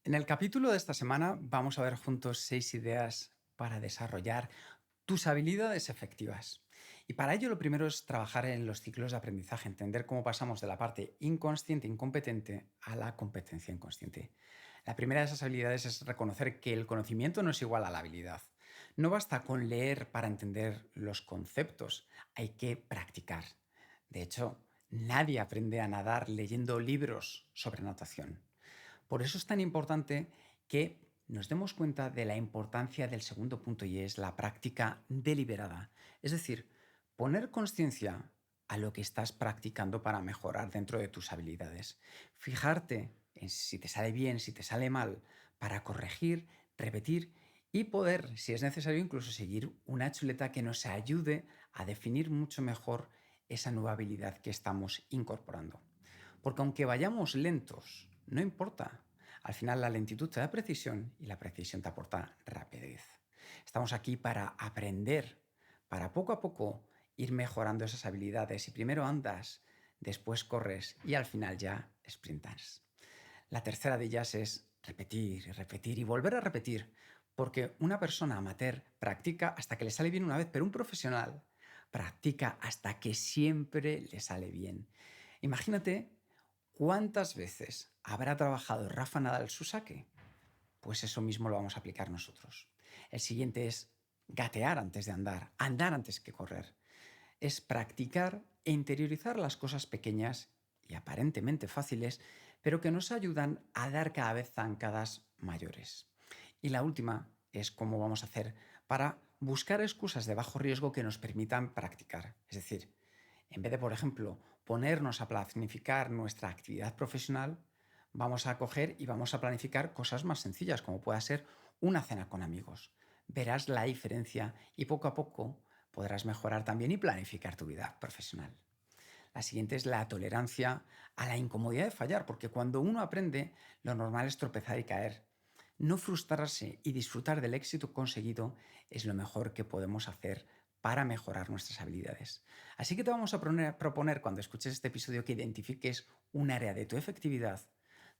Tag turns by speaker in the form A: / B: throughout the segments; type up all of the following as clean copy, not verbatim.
A: En el capítulo de esta semana vamos a ver juntos 6 ideas para desarrollar tus habilidades efectivas. Y para ello lo primero es trabajar en los ciclos de aprendizaje, entender cómo pasamos de la parte inconsciente, incompetente, a la competencia inconsciente. La primera de esas habilidades es reconocer que el conocimiento no es igual a la habilidad. No basta con leer para entender los conceptos, hay que practicar. De hecho, nadie aprende a nadar leyendo libros sobre natación. Por eso es tan importante que nos demos cuenta de la importancia del segundo punto y es la práctica deliberada. Es decir, poner conciencia a lo que estás practicando para mejorar dentro de tus habilidades. Fijarte en si te sale bien, si te sale mal, para corregir, repetir y poder, si es necesario, incluso seguir una chuleta que nos ayude a definir mucho mejor esa nueva habilidad que estamos incorporando. Porque aunque vayamos lentos, no importa. Al final la lentitud te da precisión y la precisión te aporta rapidez. Estamos aquí para aprender, para poco a poco ir mejorando esas habilidades. Y primero andas, después corres y al final ya sprintas. La tercera de ellas es repetir y repetir y volver a repetir. Porque una persona amateur practica hasta que le sale bien una vez, pero un profesional practica hasta que siempre le sale bien. Imagínate cuántas veces habrá trabajado Rafa Nadal su saque. Pues eso mismo lo vamos a aplicar nosotros. El siguiente es gatear antes de andar, andar antes que correr. Es practicar e interiorizar las cosas pequeñas y aparentemente fáciles, pero que nos ayudan a dar cada vez zancadas mayores. Y la última es cómo vamos a hacer para buscar excusas de bajo riesgo que nos permitan practicar. Es decir, en vez de, por ejemplo, ponernos a planificar nuestra actividad profesional, vamos a coger y vamos a planificar cosas más sencillas, como pueda ser una cena con amigos. Verás la diferencia y poco a poco podrás mejorar también y planificar tu vida profesional. La siguiente es la tolerancia a la incomodidad de fallar, porque cuando uno aprende, lo normal es tropezar y caer. No frustrarse y disfrutar del éxito conseguido es lo mejor que podemos hacer para mejorar nuestras habilidades. Así que te vamos a proponer cuando escuches este episodio que identifiques un área de tu efectividad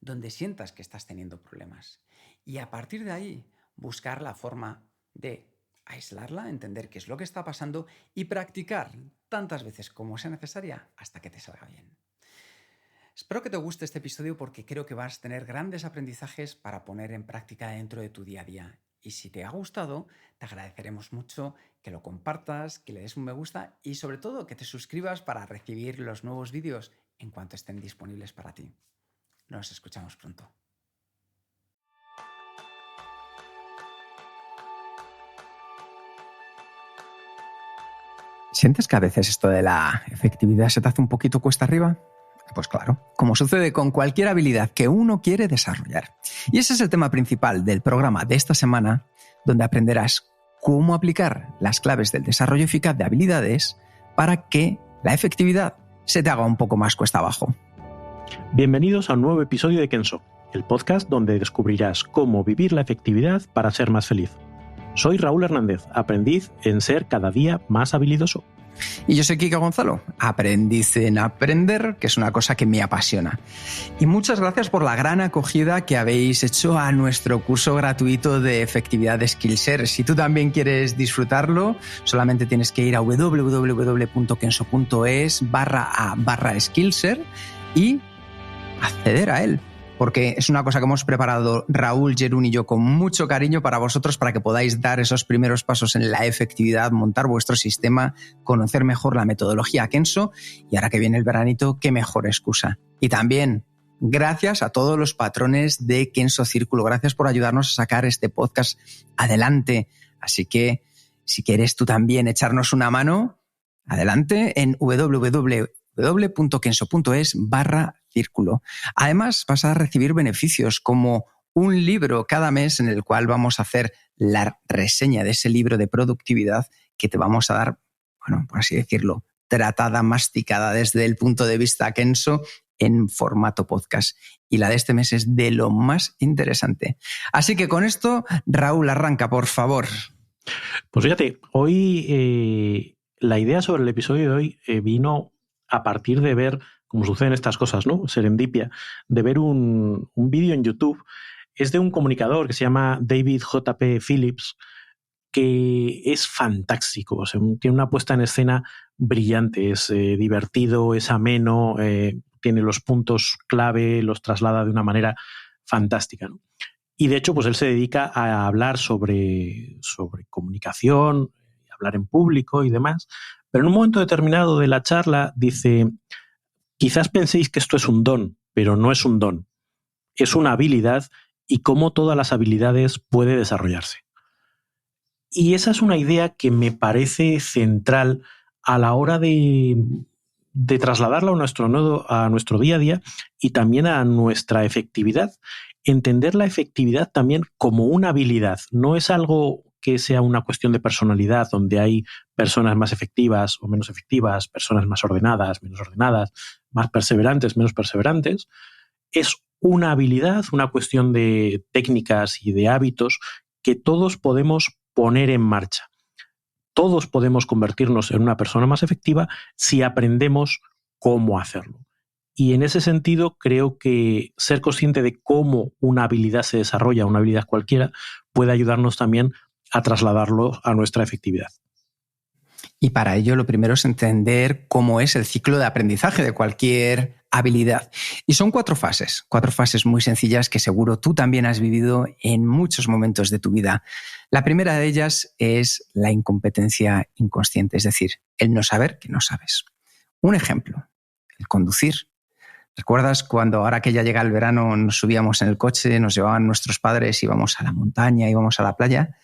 A: donde sientas que estás teniendo problemas. Y a partir de ahí, buscar la forma de aislarla, entender qué es lo que está pasando y practicar tantas veces como sea necesaria hasta que te salga bien. Espero que te guste este episodio porque creo que vas a tener grandes aprendizajes para poner en práctica dentro de tu día a día. Y si te ha gustado, te agradeceremos mucho que lo compartas, que le des un me gusta y sobre todo que te suscribas para recibir los nuevos vídeos en cuanto estén disponibles para ti. Nos escuchamos pronto. ¿Sientes que a veces esto de la efectividad se te hace un poquito cuesta arriba? Pues claro, como sucede con cualquier habilidad que uno quiere desarrollar. Y ese es el tema principal del programa de esta semana, donde aprenderás cómo aplicar las claves del desarrollo eficaz de habilidades para que la efectividad se te haga un poco más cuesta abajo.
B: Bienvenidos a un nuevo episodio de Kenso, el podcast donde descubrirás cómo vivir la efectividad para ser más feliz. Soy Raúl Hernández, aprendiz en ser cada día más habilidoso.
A: Y yo soy Kika Gonzalo, aprendiz en aprender, que es una cosa que me apasiona. Y muchas gracias por la gran acogida que habéis hecho a nuestro curso gratuito de efectividad de Skillshare. Si tú también quieres disfrutarlo, solamente tienes que ir a www.kenso.es/a/Skillshare y acceder a él. Porque es una cosa que hemos preparado Raúl, Jerún y yo con mucho cariño para vosotros, para que podáis dar esos primeros pasos en la efectividad, montar vuestro sistema, conocer mejor la metodología Kenso y ahora que viene el veranito, qué mejor excusa. Y también gracias a todos los patrones de Kenso Círculo, gracias por ayudarnos a sacar este podcast adelante. Así que si quieres tú también echarnos una mano, adelante en www.kenso.es/círculo. Además, vas a recibir beneficios como un libro cada mes en el cual vamos a hacer la reseña de ese libro de productividad que te vamos a dar, bueno, por así decirlo, tratada, masticada desde el punto de vista Kenso en formato podcast. Y la de este mes es de lo más interesante. Así que con esto, Raúl, arranca, por favor.
B: Pues fíjate, hoy la idea sobre el episodio de hoy vino a partir de ver, como suceden estas cosas, ¿no? Serendipia, de ver un vídeo en YouTube es de un comunicador que se llama David J.P. Phillips, que es fantástico. O sea, tiene una puesta en escena brillante, es divertido, es ameno, tiene los puntos clave, los traslada de una manera fantástica, ¿no? Y de hecho, pues él se dedica a hablar sobre comunicación, hablar en público y demás, pero en un momento determinado de la charla dice: quizás penséis que esto es un don, pero no es un don, es una habilidad, y cómo todas las habilidades puede desarrollarse. Y esa es una idea que me parece central a la hora de trasladarla a nuestro día a día y también a nuestra efectividad. Entender la efectividad también como una habilidad. No es algo que sea una cuestión de personalidad, donde hay personas más efectivas o menos efectivas, personas más ordenadas, menos ordenadas, más perseverantes, menos perseverantes. Es una habilidad, una cuestión de técnicas y de hábitos que todos podemos poner en marcha. Todos podemos convertirnos en una persona más efectiva si aprendemos cómo hacerlo. Y en ese sentido creo que ser consciente de cómo una habilidad se desarrolla, una habilidad cualquiera, puede ayudarnos también a trasladarlo a nuestra efectividad.
A: Y para ello lo primero es entender cómo es el ciclo de aprendizaje de cualquier habilidad. Y son 4 fases muy sencillas que seguro tú también has vivido en muchos momentos de tu vida. La primera de ellas es la incompetencia inconsciente, es decir, el no saber que no sabes. Un ejemplo, el conducir. ¿Recuerdas cuando ahora que ya llega el verano nos subíamos en el coche, nos llevaban nuestros padres, íbamos a la montaña, íbamos a la playa?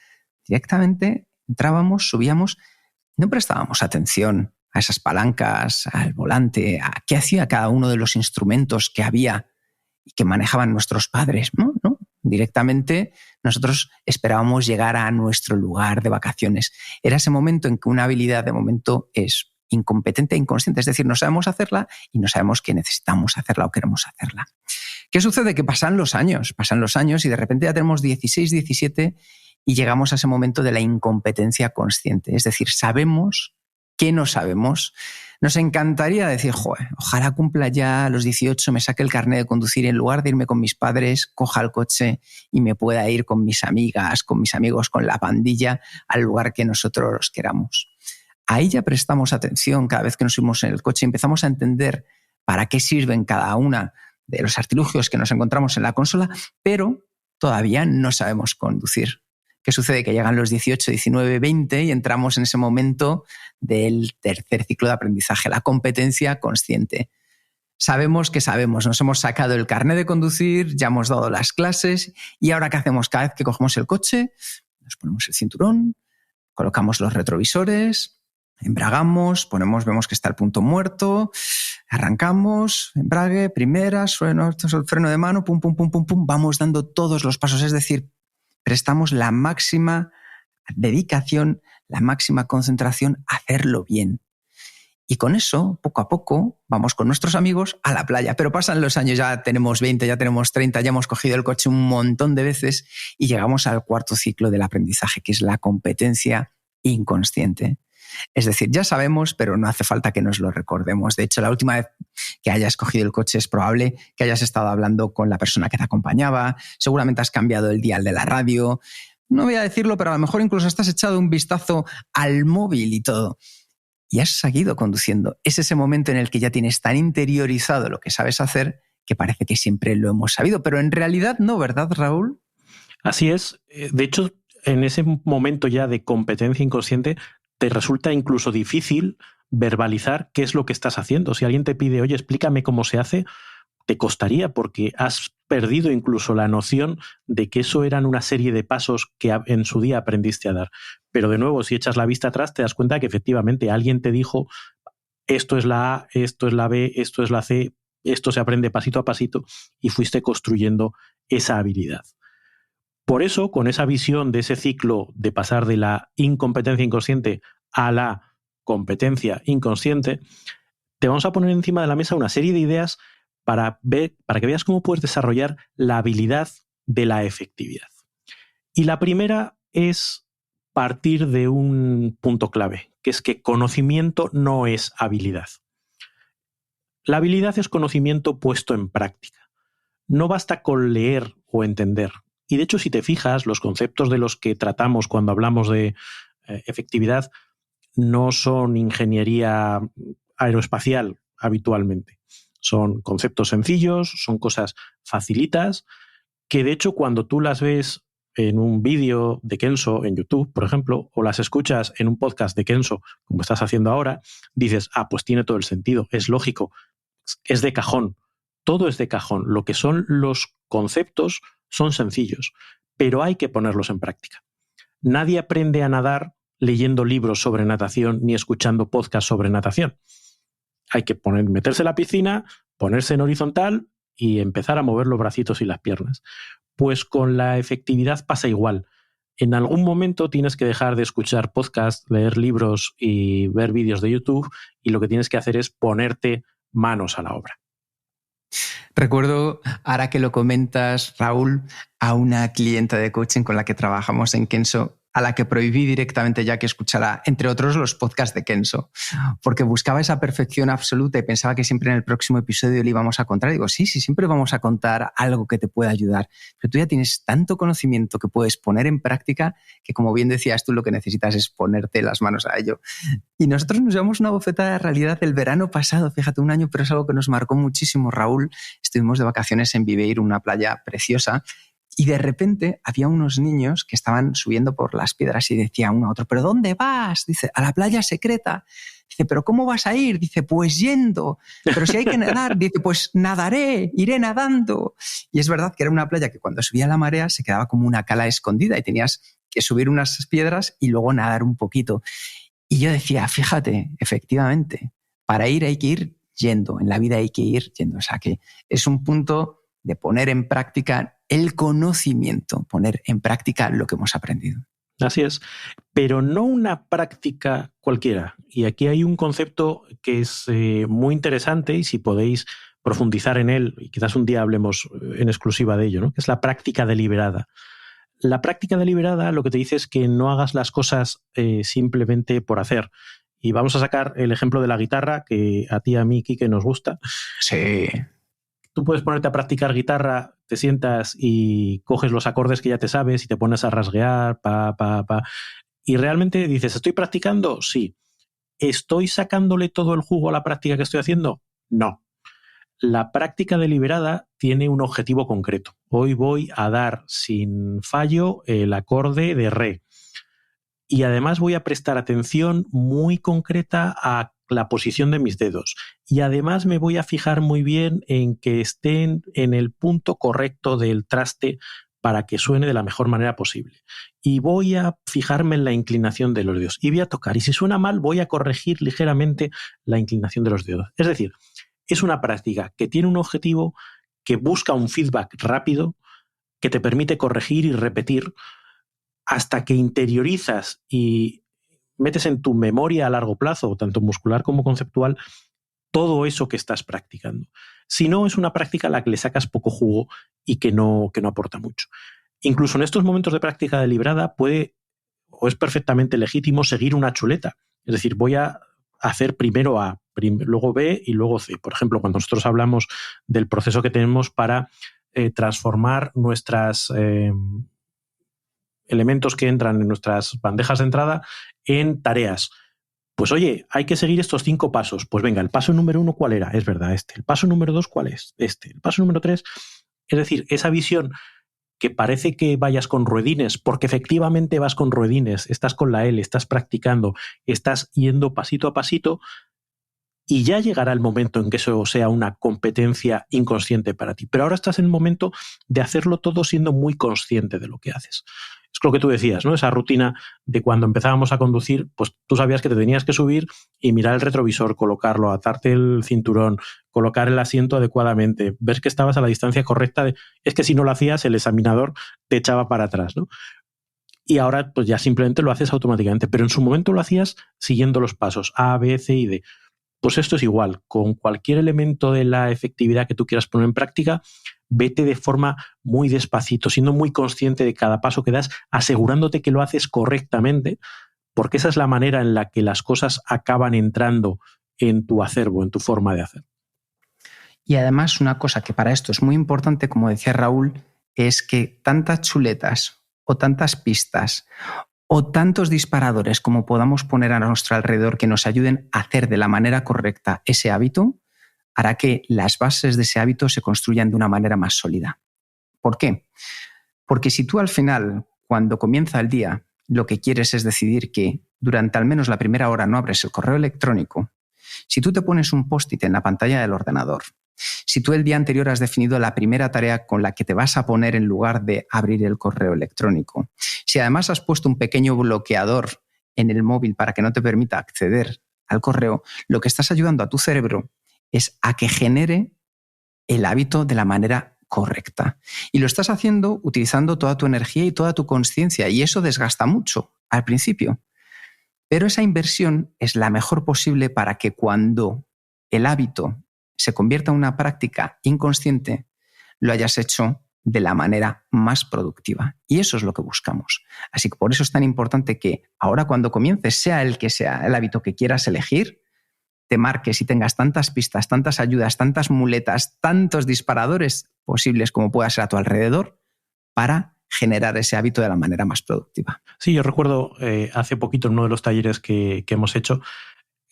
A: Directamente entrábamos, subíamos, no prestábamos atención a esas palancas, al volante, a qué hacía cada uno de los instrumentos que había y que manejaban nuestros padres. No. Directamente nosotros esperábamos llegar a nuestro lugar de vacaciones. Era ese momento en que una habilidad de momento es incompetente e inconsciente, es decir, no sabemos hacerla y no sabemos que necesitamos hacerla o queremos hacerla. ¿Qué sucede? Que pasan los años y de repente ya tenemos 16, 17 y llegamos a ese momento de la incompetencia consciente, es decir, sabemos que no sabemos. Nos encantaría decir, ojalá cumpla ya los 18, me saque el carnet de conducir y en lugar de irme con mis padres, coja el coche y me pueda ir con mis amigas, con mis amigos, con la pandilla al lugar que nosotros queramos. Ahí ya prestamos atención cada vez que nos subimos en el coche, empezamos a entender para qué sirven cada una de los artilugios que nos encontramos en la consola, pero todavía no sabemos conducir. ¿Qué sucede? Que llegan los 18, 19, 20 y entramos en ese momento del tercer ciclo de aprendizaje, la competencia consciente. Sabemos que sabemos, nos hemos sacado el carnet de conducir, ya hemos dado las clases y ahora ¿qué hacemos? Cada vez que cogemos el coche, nos ponemos el cinturón, colocamos los retrovisores, embragamos, vemos que está el punto muerto, arrancamos, embrague, primera, freno de mano, pum, pum, pum, pum, pum, vamos dando todos los pasos, es decir, prestamos la máxima dedicación, la máxima concentración a hacerlo bien. Y con eso, poco a poco, vamos con nuestros amigos a la playa. Pero pasan los años, ya tenemos 20, ya tenemos 30, ya hemos cogido el coche un montón de veces y llegamos al cuarto ciclo del aprendizaje, que es la competencia inconsciente. Es decir, ya sabemos, pero no hace falta que nos lo recordemos. De hecho, la última vez que hayas cogido el coche es probable que hayas estado hablando con la persona que te acompañaba, seguramente has cambiado el dial de la radio. No voy a decirlo, pero a lo mejor incluso has echado un vistazo al móvil y todo. Y has seguido conduciendo. Es ese momento en el que ya tienes tan interiorizado lo que sabes hacer que parece que siempre lo hemos sabido, pero en realidad no, ¿verdad, Raúl?
B: Así es. De hecho, en ese momento ya de competencia inconsciente, te resulta incluso difícil verbalizar qué es lo que estás haciendo. Si alguien te pide, oye, explícame cómo se hace, te costaría porque has perdido incluso la noción de que eso eran una serie de pasos que en su día aprendiste a dar. Pero de nuevo, si echas la vista atrás, te das cuenta que efectivamente alguien te dijo, esto es la A, esto es la B, esto es la C, esto se aprende pasito a pasito y fuiste construyendo esa habilidad. Por eso, con esa visión de ese ciclo de pasar de la incompetencia inconsciente a la competencia inconsciente, te vamos a poner encima de la mesa una serie de ideas para que veas cómo puedes desarrollar la habilidad de la efectividad. Y la primera es partir de un punto clave, que es que conocimiento no es habilidad. La habilidad es conocimiento puesto en práctica. No basta con leer o entender. Y de hecho, si te fijas, los conceptos de los que tratamos cuando hablamos de efectividad no son ingeniería aeroespacial habitualmente. Son conceptos sencillos, son cosas facilitas, que de hecho cuando tú las ves en un vídeo de Kenso en YouTube, por ejemplo, o las escuchas en un podcast de Kenso, como estás haciendo ahora, dices, pues tiene todo el sentido, es lógico, es de cajón, todo es de cajón. Lo que son los conceptos son sencillos, pero hay que ponerlos en práctica. Nadie aprende a nadar leyendo libros sobre natación ni escuchando podcasts sobre natación. Hay que meterse en la piscina, ponerse en horizontal y empezar a mover los bracitos y las piernas. Pues con la efectividad pasa igual. En algún momento tienes que dejar de escuchar podcasts, leer libros y ver vídeos de YouTube, y lo que tienes que hacer es ponerte manos a la obra.
A: Recuerdo, ahora que lo comentas, Raúl, a una clienta de coaching con la que trabajamos en Kenso, a la que prohibí directamente ya que escuchara, entre otros, los podcasts de Kenso, porque buscaba esa perfección absoluta y pensaba que siempre en el próximo episodio le íbamos a contar. Y digo, sí, siempre vamos a contar algo que te pueda ayudar, pero tú ya tienes tanto conocimiento que puedes poner en práctica que, como bien decías tú, lo que necesitas es ponerte las manos a ello. Y nosotros nos llevamos una bofetada de realidad el verano pasado, fíjate, un año, pero es algo que nos marcó muchísimo, Raúl. Estuvimos de vacaciones en Viveiro, una playa preciosa, y de repente había unos niños que estaban subiendo por las piedras y decía uno a otro, ¿pero dónde vas? Dice, a la playa secreta. Dice, ¿pero cómo vas a ir? Dice, pues yendo. Pero si hay que nadar, dice, pues nadaré, iré nadando. Y es verdad que era una playa que cuando subía la marea se quedaba como una cala escondida y tenías que subir unas piedras y luego nadar un poquito. Y yo decía, fíjate, efectivamente, para ir hay que ir yendo, en la vida hay que ir yendo. O sea que es un punto de poner en práctica el conocimiento, poner en práctica lo que hemos aprendido.
B: Así es, pero no una práctica cualquiera. Y aquí hay un concepto que es muy interesante, y si podéis profundizar en él, y quizás un día hablemos en exclusiva de ello, ¿no? Que es la práctica deliberada. La práctica deliberada lo que te dice es que no hagas las cosas simplemente por hacer. Y vamos a sacar el ejemplo de la guitarra, que a ti y a mí, Quique, nos gusta.
A: Sí.
B: Tú puedes ponerte a practicar guitarra, te sientas y coges los acordes que ya te sabes y te pones a rasguear, y realmente dices, ¿estoy practicando? Sí. ¿Estoy sacándole todo el jugo a la práctica que estoy haciendo? No. La práctica deliberada tiene un objetivo concreto. Hoy voy a dar sin fallo el acorde de re. Y además voy a prestar atención muy concreta a la posición de mis dedos. Y además me voy a fijar muy bien en que estén en el punto correcto del traste para que suene de la mejor manera posible. Y voy a fijarme en la inclinación de los dedos. Y voy a tocar. Y si suena mal, voy a corregir ligeramente la inclinación de los dedos. Es decir, es una práctica que tiene un objetivo, que busca un feedback rápido, que te permite corregir y repetir hasta que interiorizas y metes en tu memoria a largo plazo, tanto muscular como conceptual, todo eso que estás practicando. Si no, es una práctica a la que le sacas poco jugo y que no aporta mucho. Incluso en estos momentos de práctica deliberada puede o es perfectamente legítimo seguir una chuleta. Es decir, voy a hacer primero A, luego B y luego C. Por ejemplo, cuando nosotros hablamos del proceso que tenemos para transformar nuestras elementos que entran en nuestras bandejas de entrada en tareas. Pues oye, hay que seguir estos 5 pasos. Pues venga, el paso número 1, ¿cuál era? Es verdad, este. El paso número 2, ¿cuál es? Este. El paso número 3, es decir, esa visión que parece que vayas con ruedines, porque efectivamente vas con ruedines, estás con la L, estás practicando, estás yendo pasito a pasito, y ya llegará el momento en que eso sea una competencia inconsciente para ti. Pero ahora estás en el momento de hacerlo todo siendo muy consciente de lo que haces. Es lo que tú decías, ¿no? Esa rutina de cuando empezábamos a conducir, pues tú sabías que te tenías que subir y mirar el retrovisor, colocarlo, atarte el cinturón, colocar el asiento adecuadamente, ver que estabas a la distancia correcta. Es que si no lo hacías, el examinador te echaba para atrás, ¿no? Y ahora pues ya simplemente lo haces automáticamente, pero en su momento lo hacías siguiendo los pasos A, B, C y D. Pues esto es igual, con cualquier elemento de la efectividad que tú quieras poner en práctica, vete de forma muy despacito, siendo muy consciente de cada paso que das, asegurándote que lo haces correctamente, porque esa es la manera en la que las cosas acaban entrando en tu acervo, en tu forma de hacer.
A: Y además una cosa que para esto es muy importante, como decía Raúl, es que tantas chuletas o tantas pistas o tantos disparadores como podamos poner a nuestro alrededor que nos ayuden a hacer de la manera correcta ese hábito, hará que las bases de ese hábito se construyan de una manera más sólida. ¿Por qué? Porque si tú al final, cuando comienza el día, lo que quieres es decidir que durante al menos la primera hora no abres el correo electrónico, si tú te pones un post-it en la pantalla del ordenador, si tú el día anterior has definido la primera tarea con la que te vas a poner en lugar de abrir el correo electrónico, si además has puesto un pequeño bloqueador en el móvil para que no te permita acceder al correo, lo que estás ayudando a tu cerebro es a que genere el hábito de la manera correcta. Y lo estás haciendo utilizando toda tu energía y toda tu conciencia, y eso desgasta mucho al principio. Pero esa inversión es la mejor posible para que cuando el hábito se convierta en una práctica inconsciente, lo hayas hecho de la manera más productiva. Y eso es lo que buscamos. Así que por eso es tan importante que ahora cuando comiences, sea el que sea el hábito que quieras elegir, te marques y tengas tantas pistas, tantas ayudas, tantas muletas, tantos disparadores posibles como pueda ser a tu alrededor para generar ese hábito de la manera más productiva.
B: Sí, yo recuerdo hace poquito en uno de los talleres que hemos hecho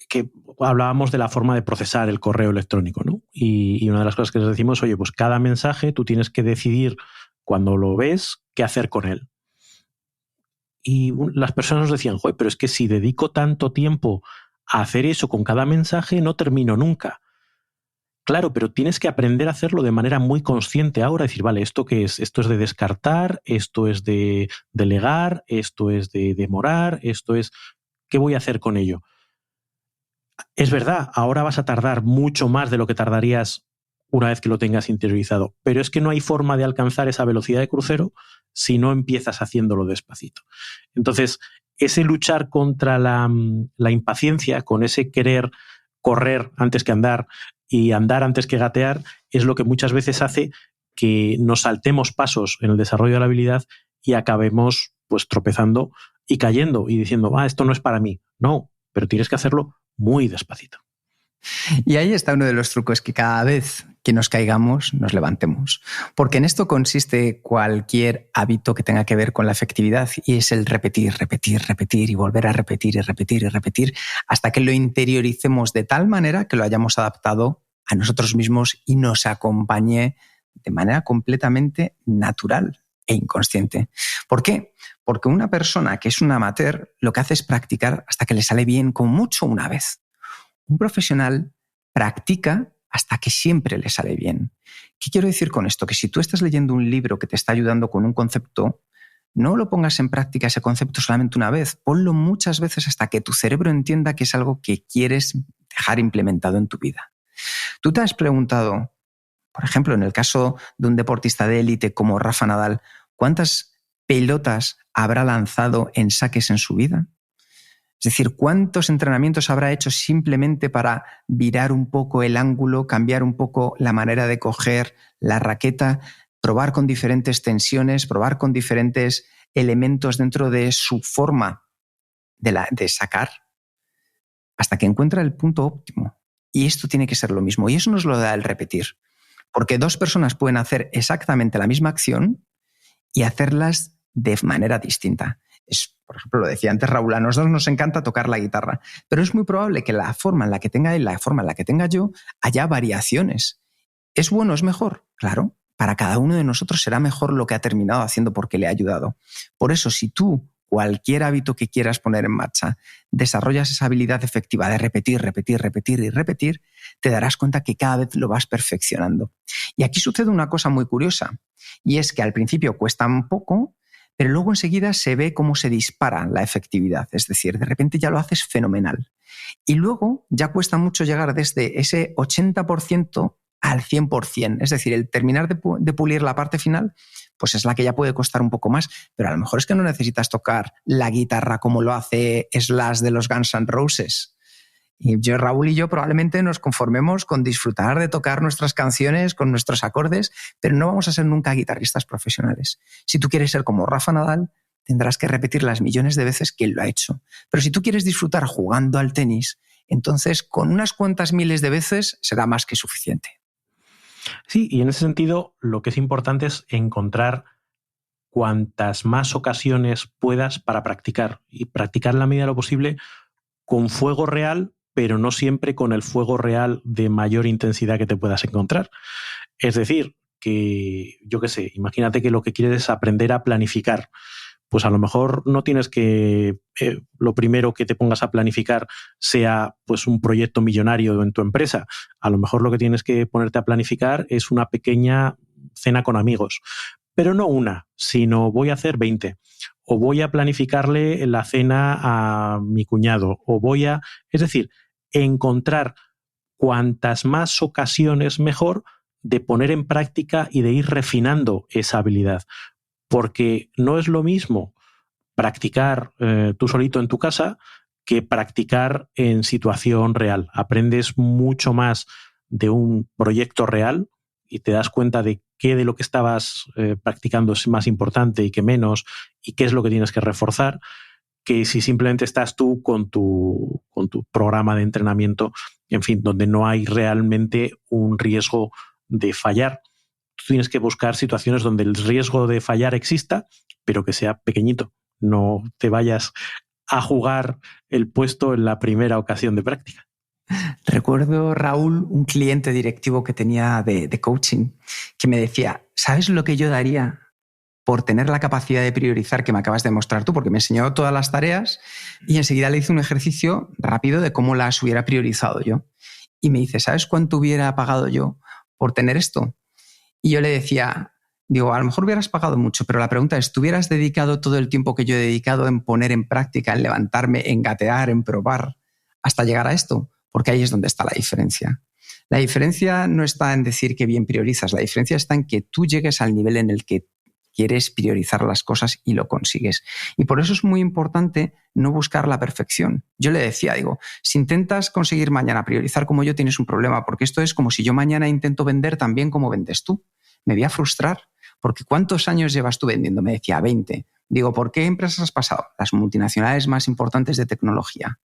B: que hablábamos de la forma de procesar el correo electrónico, ¿no? Y una de las cosas que les decimos, oye, pues cada mensaje tú tienes que decidir cuando lo ves qué hacer con él. Y las personas nos decían, joder, pero es que si dedico tanto tiempo a hacer eso con cada mensaje, no termino nunca. Claro, pero tienes que aprender a hacerlo de manera muy consciente ahora, decir, vale, ¿esto qué es? Esto es de descartar, esto es de delegar, esto es de demorar, esto es... ¿Qué voy a hacer con ello? Es verdad, ahora vas a tardar mucho más de lo que tardarías una vez que lo tengas interiorizado, pero es que no hay forma de alcanzar esa velocidad de crucero si no empiezas haciéndolo despacito. Entonces, ese luchar contra la impaciencia, con ese querer correr antes que andar y andar antes que gatear, es lo que muchas veces hace que nos saltemos pasos en el desarrollo de la habilidad y acabemos pues tropezando y cayendo y diciendo, esto no es para mí. No, pero tienes que hacerlo muy despacito.
A: Y ahí está uno de los trucos, que cada vez que nos caigamos, nos levantemos. Porque en esto consiste cualquier hábito que tenga que ver con la efectividad, y es el repetir, repetir, repetir y volver a repetir y repetir y repetir hasta que lo interioricemos de tal manera que lo hayamos adaptado a nosotros mismos y nos acompañe de manera completamente natural e inconsciente. ¿Por qué? Porque una persona que es un amateur lo que hace es practicar hasta que le sale bien, con mucho una vez. Un profesional practica hasta que siempre le sale bien. ¿Qué quiero decir con esto? Que si tú estás leyendo un libro que te está ayudando con un concepto, no lo pongas en práctica ese concepto solamente una vez, ponlo muchas veces hasta que tu cerebro entienda que es algo que quieres dejar implementado en tu vida. Tú te has preguntado, por ejemplo, en el caso de un deportista de élite como Rafa Nadal, ¿cuántas pelotas habrá lanzado en saques en su vida? Es decir, ¿cuántos entrenamientos habrá hecho simplemente para virar un poco el ángulo, cambiar un poco la manera de coger la raqueta, probar con diferentes tensiones, probar con diferentes elementos dentro de su forma de sacar, hasta que encuentra el punto óptimo? Y esto tiene que ser lo mismo. Y eso nos lo da el repetir. Porque dos personas pueden hacer exactamente la misma acción y hacerlas de manera distinta. Por ejemplo, lo decía antes Raúl, a nosotros nos encanta tocar la guitarra, pero es muy probable que la forma en la que tenga él, la forma en la que tenga yo, haya variaciones. ¿Es bueno, es mejor? Claro, para cada uno de nosotros será mejor lo que ha terminado haciendo porque le ha ayudado. Por eso, si tú, cualquier hábito que quieras poner en marcha, desarrollas esa habilidad efectiva de repetir, repetir, repetir y repetir, te darás cuenta que cada vez lo vas perfeccionando. Y aquí sucede una cosa muy curiosa, y es que al principio cuesta un poco, pero luego enseguida se ve cómo se dispara la efectividad. Es decir, de repente ya lo haces fenomenal. Y luego ya cuesta mucho llegar desde ese 80% al 100%. Es decir, el terminar de pulir la parte final, pues es la que ya puede costar un poco más. Pero a lo mejor es que no necesitas tocar la guitarra como lo hace Slash de los Guns N' Roses. Y Raúl y yo probablemente nos conformemos con disfrutar de tocar nuestras canciones con nuestros acordes, pero no vamos a ser nunca guitarristas profesionales. Si tú quieres ser como Rafa Nadal, tendrás que repetir las millones de veces que él lo ha hecho. Pero si tú quieres disfrutar jugando al tenis, entonces con unas cuantas miles de veces será más que suficiente.
B: Sí, y en ese sentido lo que es importante es encontrar cuantas más ocasiones puedas para practicar y practicar en la medida de lo posible con fuego real, pero no siempre con el fuego real de mayor intensidad que te puedas encontrar. Es decir, que yo qué sé, imagínate que lo que quieres es aprender a planificar. Pues a lo mejor no tienes que lo primero que te pongas a planificar sea pues un proyecto millonario en tu empresa. A lo mejor lo que tienes que ponerte a planificar es una pequeña cena con amigos, pero no una, sino voy a hacer 20. O voy a planificarle la cena a mi cuñado, o voy a... Es decir, encontrar cuantas más ocasiones mejor de poner en práctica y de ir refinando esa habilidad. Porque no es lo mismo practicar tú solito en tu casa que practicar en situación real. Aprendes mucho más de un proyecto real y te das cuenta de qué de lo que estabas practicando es más importante y qué menos, y qué es lo que tienes que reforzar, que si simplemente estás tú con tu programa de entrenamiento, en fin, donde no hay realmente un riesgo de fallar. Tú tienes que buscar situaciones donde el riesgo de fallar exista, pero que sea pequeñito. No te vayas a jugar el puesto en la primera ocasión de práctica.
A: Recuerdo, Raúl, un cliente directivo que tenía de coaching que me decía, ¿sabes lo que yo daría por tener la capacidad de priorizar que me acabas de mostrar tú? Porque me enseñó todas las tareas y enseguida le hice un ejercicio rápido de cómo las hubiera priorizado yo. Y me dice, ¿sabes cuánto hubiera pagado yo por tener esto? Y yo le decía, digo, a lo mejor hubieras pagado mucho, pero la pregunta es, ¿tú hubieras dedicado todo el tiempo que yo he dedicado en poner en práctica, en levantarme, en gatear, en probar, hasta llegar a esto? Porque ahí es donde está la diferencia. La diferencia no está en decir que bien priorizas, la diferencia está en que tú llegues al nivel en el que quieres priorizar las cosas y lo consigues. Y por eso es muy importante no buscar la perfección. Yo le decía, digo, si intentas conseguir mañana priorizar como yo, tienes un problema, porque esto es como si yo mañana intento vender tan bien como vendes tú. Me voy a frustrar, porque ¿cuántos años llevas tú vendiendo? Me decía, 20. Digo, ¿por qué empresas has pasado? Las multinacionales más importantes de tecnología.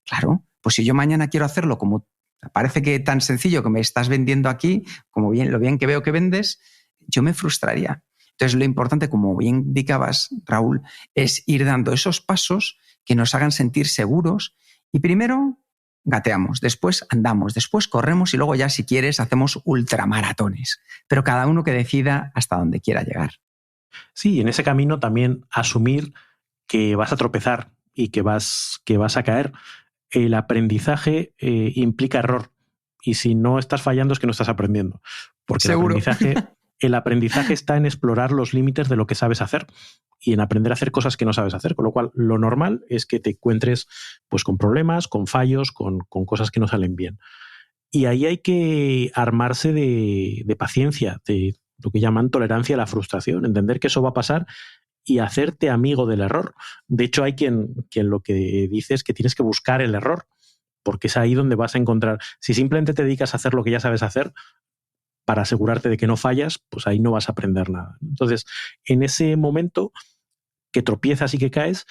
A: Claro, pues si yo mañana quiero hacerlo como parece que tan sencillo que me estás vendiendo aquí, como bien, lo bien que veo que vendes, yo me frustraría. Entonces, lo importante, como bien indicabas, Raúl, es ir dando esos pasos que nos hagan sentir seguros y primero gateamos, después andamos, después corremos y luego ya, si quieres, hacemos ultramaratones. Pero cada uno que decida hasta dónde quiera llegar.
B: Sí, en ese camino también asumir que vas a tropezar y que vas a caer. El aprendizaje implica error. Y si no estás fallando es que no estás aprendiendo. Porque
A: Seguro.
B: el aprendizaje está en explorar los límites de lo que sabes hacer y en aprender a hacer cosas que no sabes hacer. Con lo cual, lo normal es que te encuentres pues, con problemas, con fallos, con cosas que no salen bien. Y ahí hay que armarse de paciencia, de lo que llaman tolerancia a la frustración, entender que eso va a pasar y hacerte amigo del error. De hecho, hay quien lo que dice es que tienes que buscar el error, porque es ahí donde vas a encontrar. Si simplemente te dedicas a hacer lo que ya sabes hacer, para asegurarte de que no fallas, pues ahí no vas a aprender nada. Entonces, en ese momento que tropiezas y que caes,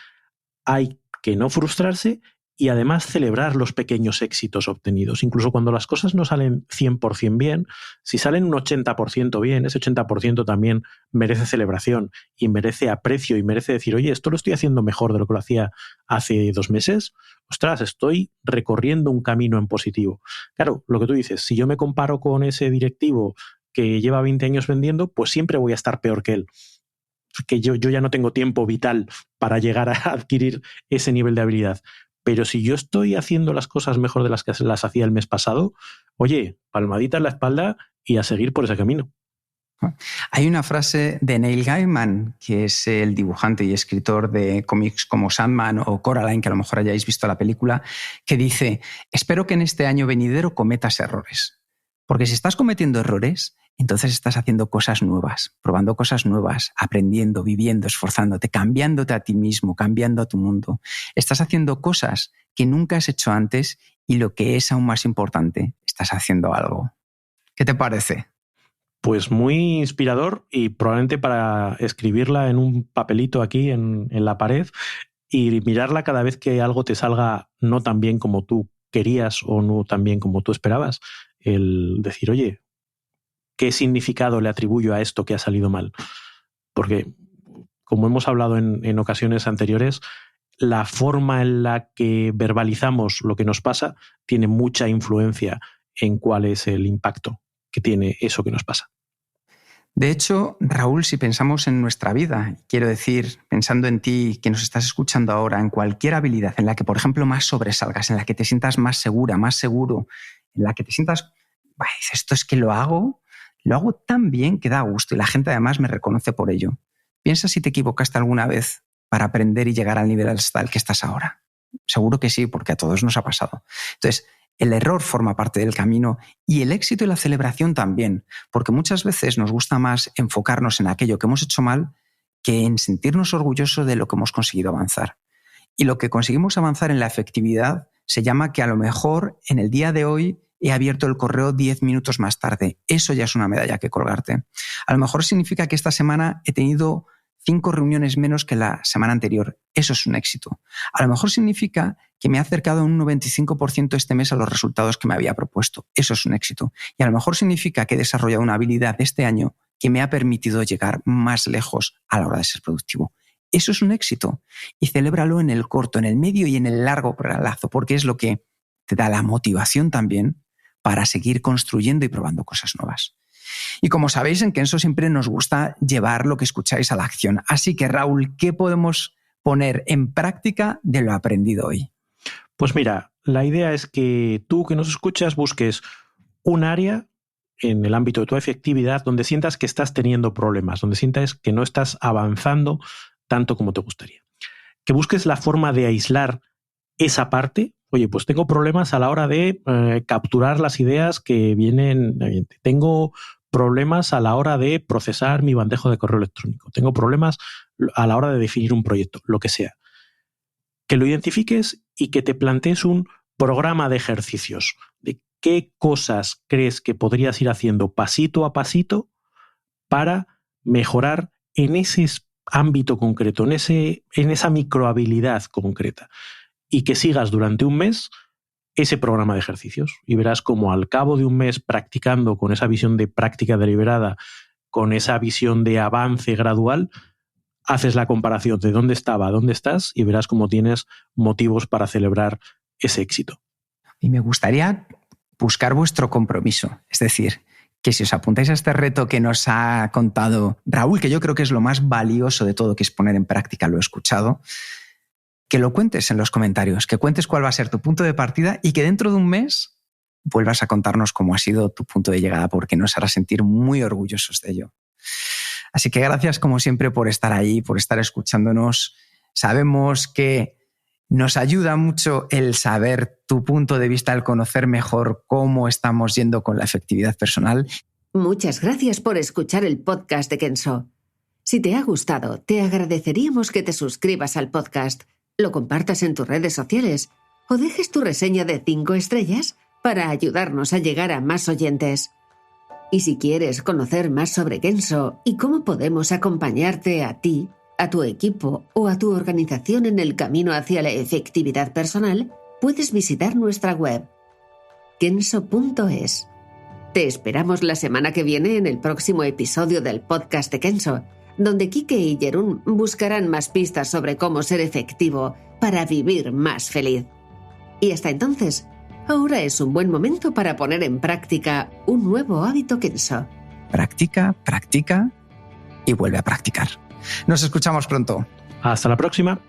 B: hay que no frustrarse y además celebrar los pequeños éxitos obtenidos. Incluso cuando las cosas no salen 100% bien, si salen un 80% bien, ese 80% también merece celebración y merece aprecio y merece decir, oye, esto lo estoy haciendo mejor de lo que lo hacía hace 2 meses. Ostras, estoy recorriendo un camino en positivo. Claro, lo que tú dices, si yo me comparo con ese directivo que lleva 20 años vendiendo, pues siempre voy a estar peor que él, que yo ya no tengo tiempo vital para llegar a adquirir ese nivel de habilidad. Pero si yo estoy haciendo las cosas mejor de las que las hacía el mes pasado, oye, palmadita en la espalda y a seguir por ese camino.
A: Hay una frase de Neil Gaiman, que es el dibujante y escritor de cómics como Sandman o Coraline, que a lo mejor hayáis visto la película, que dice, espero que en este año venidero cometas errores. Porque si estás cometiendo errores, entonces estás haciendo cosas nuevas, probando cosas nuevas, aprendiendo, viviendo, esforzándote, cambiándote a ti mismo, cambiando a tu mundo. Estás haciendo cosas que nunca has hecho antes y lo que es aún más importante, estás haciendo algo. ¿Qué te parece?
B: Pues muy inspirador y probablemente para escribirla en un papelito aquí en la pared y mirarla cada vez que algo te salga no tan bien como tú querías o no tan bien como tú esperabas. El decir, oye, qué significado le atribuyo a esto que ha salido mal. Porque, como hemos hablado en ocasiones anteriores, la forma en la que verbalizamos lo que nos pasa tiene mucha influencia en cuál es el impacto que tiene eso que nos pasa.
A: De hecho, Raúl, si pensamos en nuestra vida, quiero decir, pensando en ti que nos estás escuchando ahora, en cualquier habilidad en la que, por ejemplo, más sobresalgas, en la que te sientas más segura, más seguro, en la que te sientas, esto es que lo hago tan bien que da gusto y la gente además me reconoce por ello. Piensa si te equivocaste alguna vez para aprender y llegar al nivel hasta el que estás ahora. Seguro que sí, porque a todos nos ha pasado. Entonces, el error forma parte del camino y el éxito y la celebración también, porque muchas veces nos gusta más enfocarnos en aquello que hemos hecho mal que en sentirnos orgullosos de lo que hemos conseguido avanzar. Y lo que conseguimos avanzar en la efectividad se llama que a lo mejor en el día de hoy he abierto el correo 10 minutos más tarde. Eso ya es una medalla que colgarte. A lo mejor significa que esta semana he tenido 5 reuniones menos que la semana anterior. Eso es un éxito. A lo mejor significa que me he acercado un 95% este mes a los resultados que me había propuesto. Eso es un éxito. Y a lo mejor significa que he desarrollado una habilidad este año que me ha permitido llegar más lejos a la hora de ser productivo. Eso es un éxito. Y celébralo en el corto, en el medio y en el largo plazo, porque es lo que te da la motivación también para seguir construyendo y probando cosas nuevas. Y como sabéis, en Kenso siempre nos gusta llevar lo que escucháis a la acción. Así que, Raúl, ¿qué podemos poner en práctica de lo aprendido hoy?
B: Pues mira, la idea es que tú que nos escuchas busques un área en el ámbito de tu efectividad donde sientas que estás teniendo problemas, donde sientas que no estás avanzando tanto como te gustaría. Que busques la forma de aislar esa parte. Oye, pues tengo problemas a la hora de capturar las ideas que vienen. Tengo problemas a la hora de procesar mi bandeja de correo electrónico. Tengo problemas a la hora de definir un proyecto, lo que sea. Que lo identifiques y que te plantees un programa de ejercicios de qué cosas crees que podrías ir haciendo pasito a pasito para mejorar en ese ámbito concreto, en esa microhabilidad concreta. Y que sigas durante un mes ese programa de ejercicios y verás como al cabo de un mes practicando con esa visión de práctica deliberada, con esa visión de avance gradual, haces la comparación de dónde estaba a dónde estás y verás cómo tienes motivos para celebrar ese éxito.
A: Y me gustaría buscar vuestro compromiso, es decir, que si os apuntáis a este reto que nos ha contado Raúl, que yo creo que es lo más valioso de todo, que es poner en práctica lo escuchado, que lo cuentes en los comentarios, que cuentes cuál va a ser tu punto de partida y que dentro de un mes vuelvas a contarnos cómo ha sido tu punto de llegada, porque nos hará sentir muy orgullosos de ello. Así que gracias como siempre por estar ahí, por estar escuchándonos. Sabemos que nos ayuda mucho el saber tu punto de vista, el conocer mejor cómo estamos yendo con la efectividad personal.
C: Muchas gracias por escuchar el podcast de Kenso. Si te ha gustado, te agradeceríamos que te suscribas al podcast, lo compartas en tus redes sociales o dejes tu reseña de 5 estrellas para ayudarnos a llegar a más oyentes. Y si quieres conocer más sobre Kenso y cómo podemos acompañarte a ti, a tu equipo o a tu organización en el camino hacia la efectividad personal, puedes visitar nuestra web, kenso.es. Te esperamos la semana que viene en el próximo episodio del podcast de Kenso, donde Kike y Jerún buscarán más pistas sobre cómo ser efectivo para vivir más feliz. Y hasta entonces, ahora es un buen momento para poner en práctica un nuevo hábito Kenso.
A: Practica, practica y vuelve a practicar. Nos escuchamos pronto.
B: Hasta la próxima.